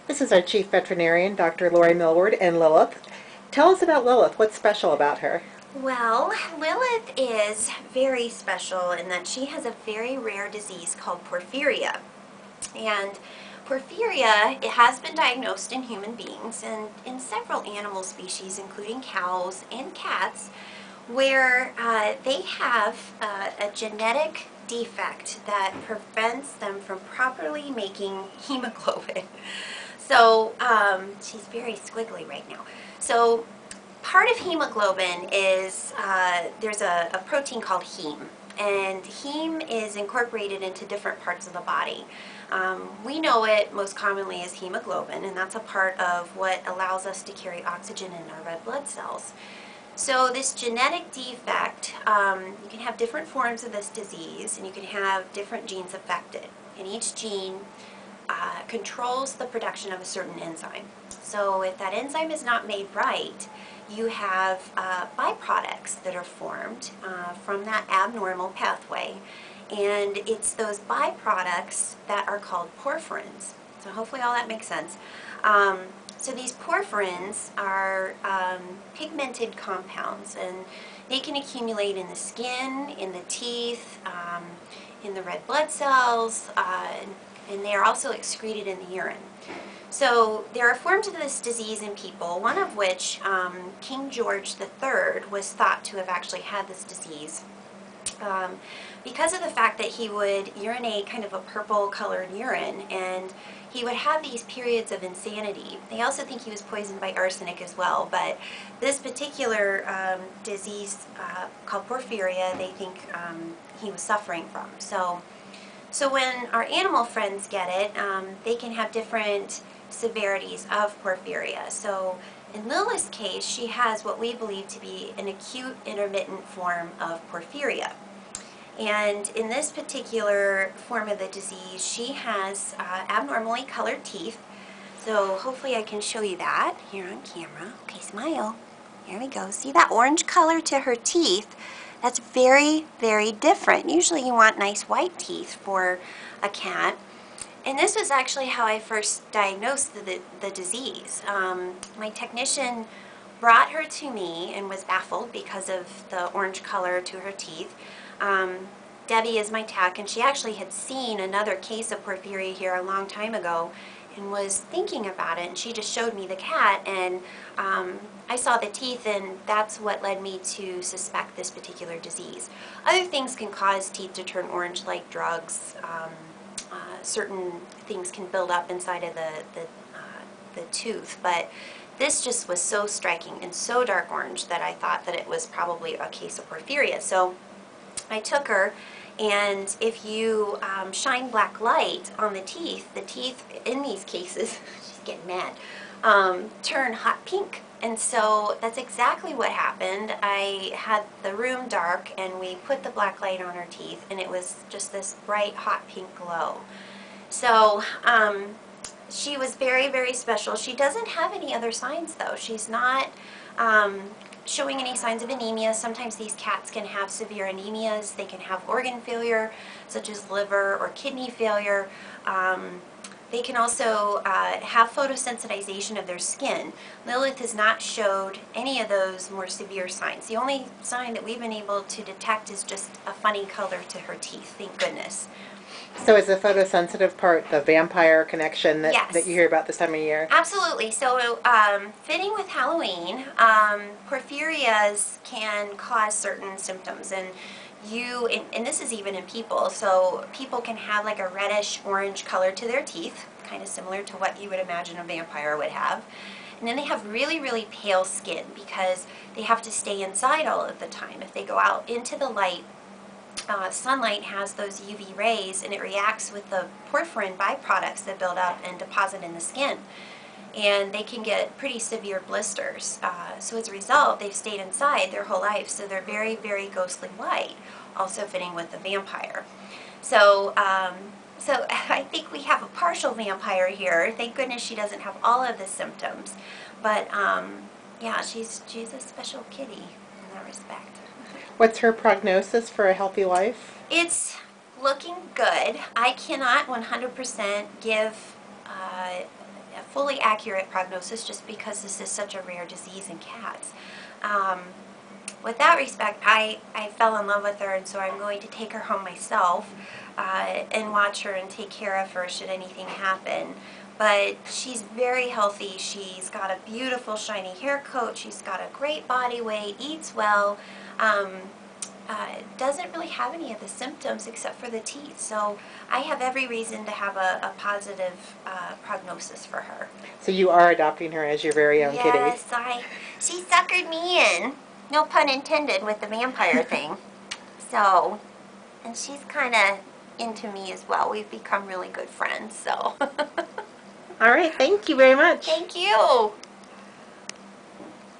This is our Chief Veterinarian, Dr. Laurie Millward, and Lilith. Tell us about Lilith. What's special about her? Well, Lilith is very special in that she has a very rare disease called porphyria. And porphyria, it has been diagnosed in human beings and in several animal species, including cows and cats, where they have a genetic defect that prevents them from properly making hemoglobin. So she's very squiggly right now. So part of hemoglobin is there's a protein called heme, and heme is incorporated into different parts of the body. We know it most commonly as hemoglobin, and that's a part of what allows us to carry oxygen in our red blood cells. So this genetic defect, you can have different forms of this disease, and you can have different genes affected. And each gene controls the production of a certain enzyme. So if that enzyme is not made right, you have byproducts that are formed from that abnormal pathway. And it's those byproducts that are called porphyrins. So hopefully all that makes sense. So these porphyrins are pigmented compounds, and they can accumulate in the skin, in the teeth, in the red blood cells, and they are also excreted in the urine. So there are forms of this disease in people, one of which King George III was thought to have actually had this disease because of the fact that he would urinate kind of a purple colored urine, and he would have these periods of insanity. They also think he was poisoned by arsenic as well, but this particular disease called porphyria, they think he was suffering from. So when our animal friends get it, they can have different severities of porphyria. So in Lilith's case, she has what we believe to be an acute intermittent form of porphyria. And in this particular form of the disease, she has abnormally colored teeth. So hopefully I can show you that here on camera. Okay, smile. There we go. See that orange color to her teeth? That's very, very different. Usually you want nice white teeth for a cat. And this was actually how I first diagnosed the disease. My technician brought her to me and was baffled because of the orange color to her teeth. Debbie is my tech, and she actually had seen another case of porphyria here a long time ago and was thinking about it, and she just showed me the cat, and I saw the teeth, and that's what led me to suspect this particular disease. Other things can cause teeth to turn orange, like drugs. Certain things can build up inside of the tooth, but this just was so striking and so dark orange that I thought that it was probably a case of porphyria. So I took her, and if you shine black light on the teeth in these cases, she's getting mad, turn hot pink. And so that's exactly what happened. I had the room dark, and we put the black light on her teeth, and it was just this bright hot pink glow. So she was very, very special. She doesn't have any other signs, though. She's not showing any signs of anemia. Sometimes these cats can have severe anemias. They can have organ failure, such as liver or kidney failure. They can also have photosensitization of their skin. Lilith has not showed any of those more severe signs. The only sign that we've been able to detect is just a funny color to her teeth, thank goodness. So is the photosensitive part the vampire connection Yes. that you hear about this time of year? Absolutely. So fitting with Halloween, porphyrias can cause certain symptoms, and and this is even in people, so people can have like a reddish orange color to their teeth, kind of similar to what you would imagine a vampire would have. And then they have really, really pale skin because they have to stay inside all of the time. If they go out into the light, sunlight has those UV rays, and it reacts with the porphyrin byproducts that build up and deposit in the skin. And they can get pretty severe blisters. So as a result, they've stayed inside their whole life, so they're very, very ghostly white, also fitting with the vampire. So I think we have a partial vampire here. Thank goodness she doesn't have all of the symptoms. But yeah, she's a special kitty in that respect. What's her prognosis for a healthy life? It's looking good. I cannot 100% give fully accurate prognosis just because this is such a rare disease in cats. With that respect, I fell in love with her, and so I'm going to take her home myself and watch her and take care of her should anything happen. But she's very healthy. She's got a beautiful shiny hair coat. She's got a great body weight, eats well, doesn't really have any of the symptoms except for the teeth. So I have every reason to have a positive prognosis for her. So you are adopting her as your very own kitty? Yes, she suckered me in. No pun intended with the vampire thing. So, and she's kind of into me as well. We've become really good friends, so. All right, thank you very much. Thank you.